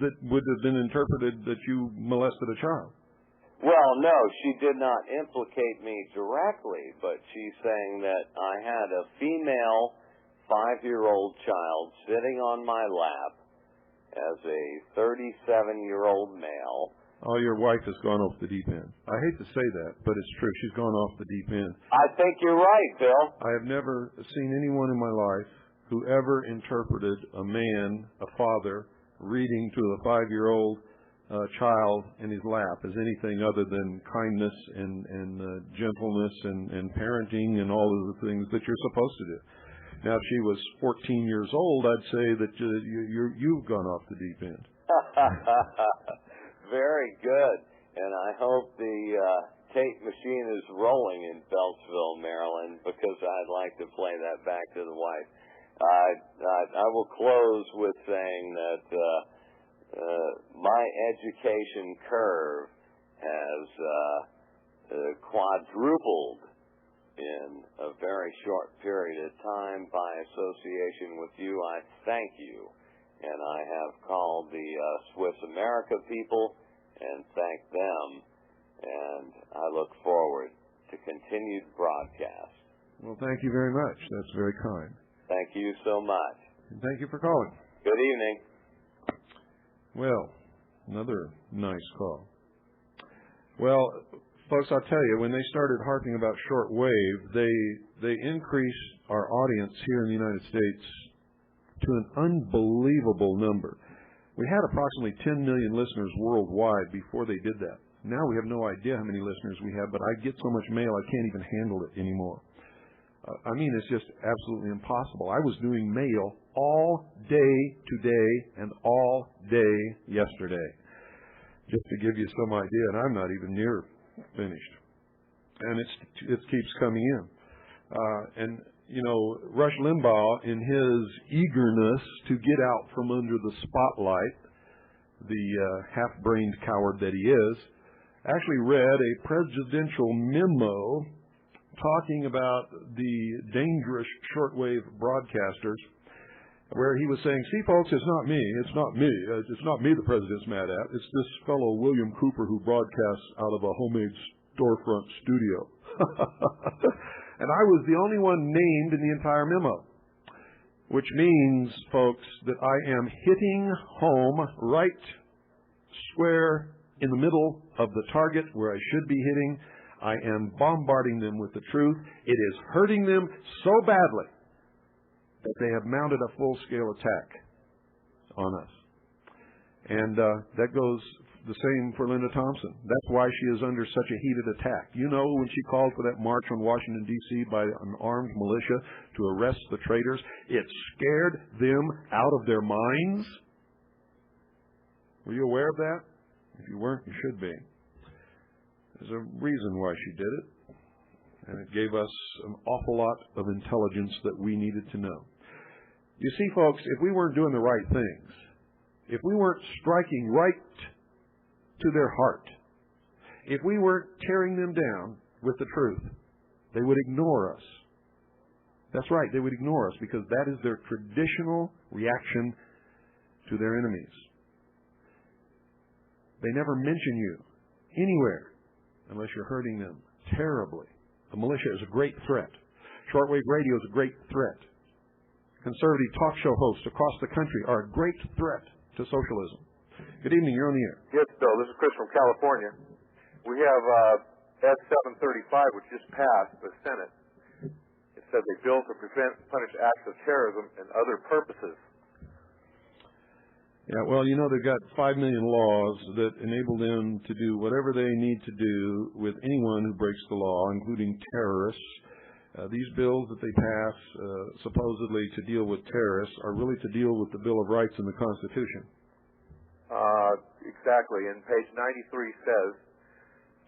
that would have been interpreted that you molested a child? Well, no, she did not implicate me directly, but she's saying that I had a female 5-year-old child sitting on my lap as a 37-year-old male. Oh, your wife has gone off the deep end. I hate to say that, but it's true. She's gone off the deep end. I think you're right, Bill. I have never seen anyone in my life who ever interpreted a man, a father, reading to a 5-year-old child in his lap as anything other than kindness and gentleness and parenting and all of the things that you're supposed to do. Now, if she was 14 years old, I'd say that you've gone off the deep end. Very good. And I hope the tape machine is rolling in Beltsville, Maryland, because I'd like to play that back to the wife. I will close with saying that my education curve has quadrupled in a very short period of time by association with you. I thank you. And I have called the Swiss America people and thanked them. And I look forward to continued broadcast. Well, thank you very much. That's very kind. Thank you so much. And thank you for calling. Good evening. Well, another nice call. Well, folks, I'll tell you, when they started harping about shortwave, they increased our audience here in the United States to an unbelievable number. We had approximately 10 million listeners worldwide before they did that. Now we have no idea how many listeners we have, but I get so much mail I can't even handle it anymore. I mean, it's just absolutely impossible. I was doing mail all day today and all day yesterday, just to give you some idea, and I'm not even near finished. And it keeps coming in. And, you know, Rush Limbaugh, in his eagerness to get out from under the spotlight, the half-brained coward that he is, actually read a presidential memo talking about the dangerous shortwave broadcasters, where he was saying, see, folks, it's not me. It's not me the president's mad at. It's this fellow William Cooper who broadcasts out of a homemade storefront studio. And I was the only one named in the entire memo, which means, folks, that I am hitting home right square in the middle of the target where I should be hitting. I am bombarding them with the truth. It is hurting them so badly that they have mounted a full-scale attack on us. And that goes the same for Linda Thompson. That's why she is under such a heated attack. You know, when she called for that march on Washington, D.C. by an armed militia to arrest the traitors, it scared them out of their minds. Were you aware of that? If you weren't, you should be. There's a reason why she did it, and it gave us an awful lot of intelligence that we needed to know. You see, folks, if we weren't doing the right things, if we weren't striking right to their heart, if we weren't tearing them down with the truth, they would ignore us. That's right, they would ignore us because that is their traditional reaction to their enemies. They never mention you anywhere unless you're hurting them terribly. The militia is a great threat. Shortwave radio is a great threat. Conservative talk show hosts across the country are a great threat to socialism. Good evening, you're on the air. Yes, Bill, this is Chris from California. We have S-735, which just passed the Senate. It says a bill to prevent and punish acts of terrorism and other purposes. Yeah, well, you know, they've got 5 million laws that enable them to do whatever they need to do with anyone who breaks the law, including terrorists. These bills that they pass, supposedly to deal with terrorists, are really to deal with the Bill of Rights and the Constitution. Exactly. And page 93 says,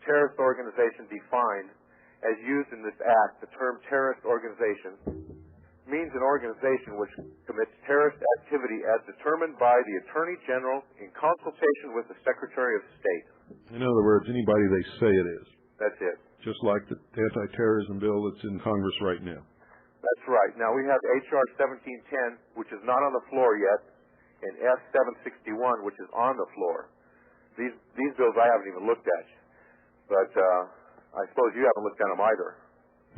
terrorist organization defined as used in this act. The term terrorist organization means an organization which commits terrorist activity as determined by the Attorney General in consultation with the Secretary of State. In other words, anybody they say it is. That's it. Just like the anti-terrorism bill that's in Congress right now. That's right. Now we have H.R. 1710, which is not on the floor yet, and S-761, which is on the floor. These bills I haven't even looked at, but I suppose you haven't looked at them either.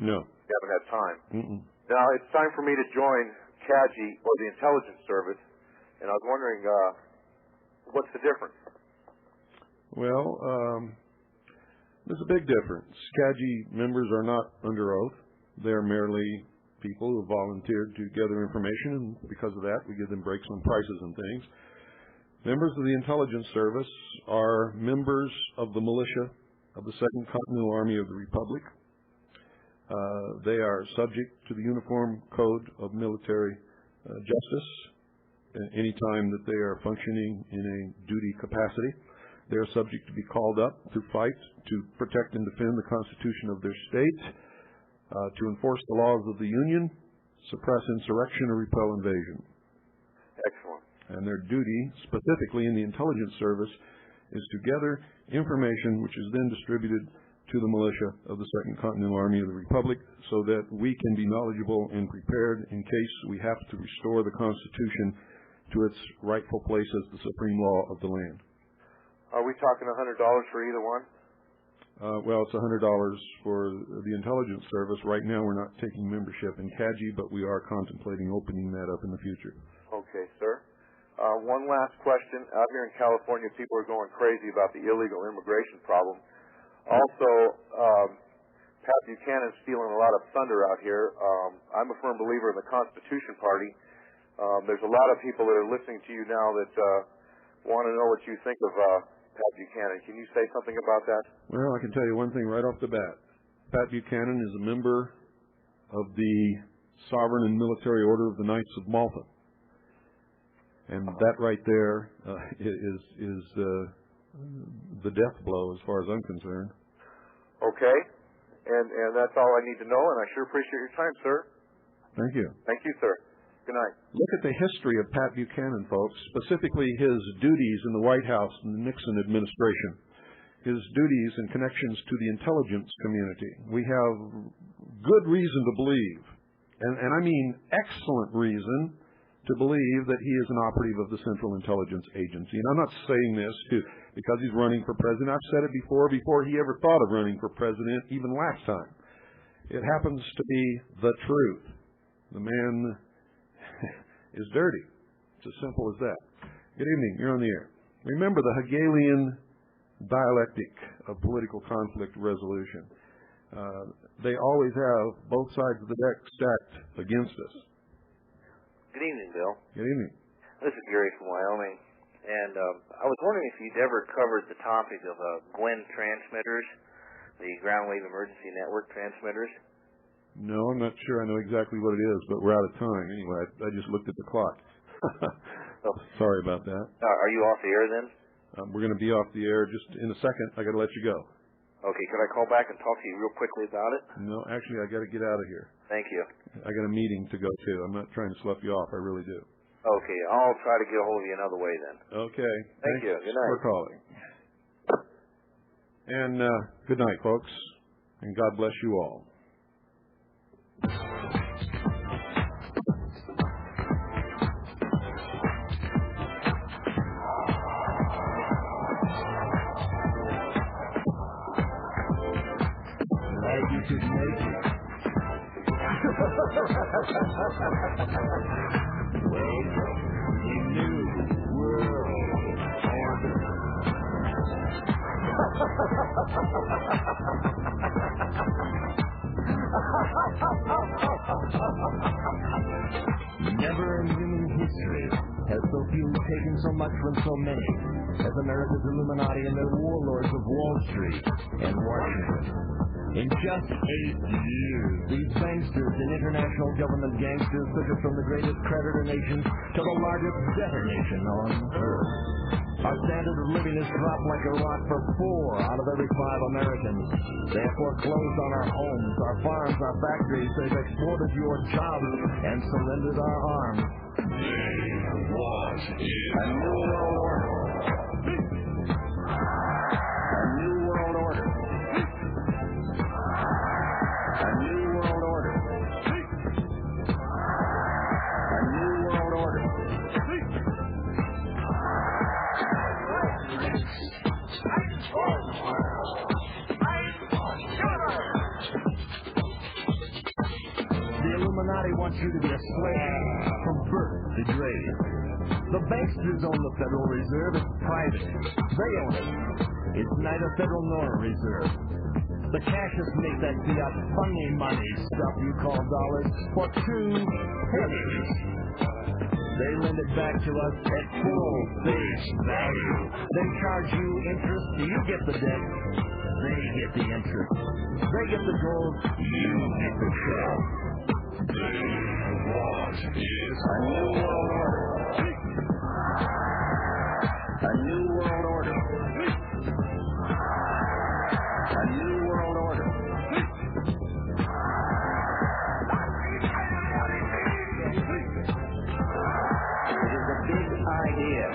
No. You haven't had time. Mm-mm. Now, it's time for me to join CAGI, or the Intelligence Service, and I was wondering, what's the difference? Well, there's a big difference. CAGI members are not under oath. They're merely people who have volunteered to gather information, and because of that, we give them breaks on prices and things. Members of the Intelligence Service are members of the militia of the Second Continental Army of the Republic. They are subject to the Uniform Code of Military Justice any time that they are functioning in a duty capacity. They are subject to be called up to fight, to protect and defend the Constitution of their state, to enforce the laws of the Union, suppress insurrection, or repel invasion. Excellent. And their duty, specifically in the Intelligence Service, is to gather information which is then distributed to the militia of the Second Continental Army of the Republic so that we can be knowledgeable and prepared in case we have to restore the Constitution to its rightful place as the supreme law of the land. Are we talking $100 for either one? Well, it's $100 for the Intelligence Service. Right now we're not taking membership in CAGI, but we are contemplating opening that up in the future. Okay, sir. One last question. Out here in California, people are going crazy about the illegal immigration problem. Also, Pat Buchanan's stealing a lot of thunder out here. I'm a firm believer in the Constitution Party. There's a lot of people that are listening to you now that want to know what you think of Pat Buchanan. Can you say something about that? Well, I can tell you one thing right off the bat. Pat Buchanan is a member of the Sovereign and Military Order of the Knights of Malta. And that right there is the death blow as far as I'm concerned. Okay. And that's all I need to know, and I sure appreciate your time, sir. Thank you. Thank you, sir. Good night. Look at the history of Pat Buchanan, folks, specifically his duties in the White House in the Nixon administration, his duties and connections to the intelligence community. We have good reason to believe, and I mean excellent reason to believe that he is an operative of the Central Intelligence Agency. And I'm not saying this because he's running for president. I've said it before he ever thought of running for president, even last time. It happens to be the truth. The man is dirty. It's as simple as that. Good evening. You're on the air. Remember the Hegelian dialectic of political conflict resolution. They always have both sides of the deck stacked against us. Good evening, Bill. Good evening. This is Gary from Wyoming. And I was wondering if you'd ever covered the topic of GWEN transmitters, the ground wave emergency network transmitters. No, I'm not sure I know exactly what it is, but we're out of time. Anyway, I just looked at the clock. Sorry about that. Are you off the air then? We're going to be off the air just in a second. I got to let you go. Okay, could I call back and talk to you real quickly about it? No, actually, I got to get out of here. Thank you. I got a meeting to go to. I'm not trying to slough you off. I really do. Okay, I'll try to get a hold of you another way then. Okay. Thank you. Good night. For calling. And good night, folks. And God bless you all. You could make it. Welcome to New World Order. Never in human history has so few taken so much from so many as America's Illuminati and their warlords of Wall Street and Washington. In just 8 years, these banksters and international government gangsters took us from the greatest creditor nation to the largest debtor nation on earth. Our standard of living has dropped like a rock for 4 out of every 5 Americans. They have foreclosed on our homes, our farms, our factories. They've exported your jobs and surrendered our arms. They want a new world order. A new world order. A new world order. A new world order. The Illuminati wants you to be a slave from birth to grave. The banksters own the Federal Reserve. It's private. They own it. It's neither federal nor a reserve. The cashiers make that fiat funny money stuff you call dollars for 2 pennies. They lend it back to us at full face value. They charge you interest. You get the debt. They get the interest. They get the gold. You get the shell. They want is a new world order. A new world order. A new world order. It is a big idea.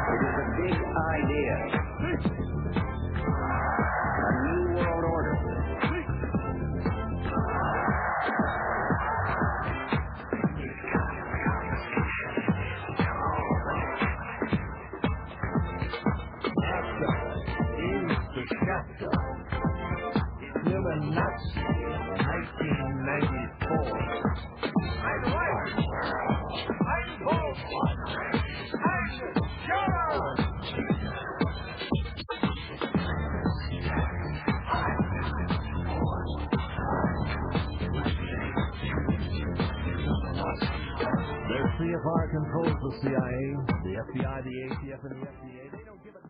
It is a big idea. A new world order. Illuminati, 1994. I'm right. I'm bold. I'm sure. CFR controls the CIA, the FBI, the ATF, and the FDA. They don't give a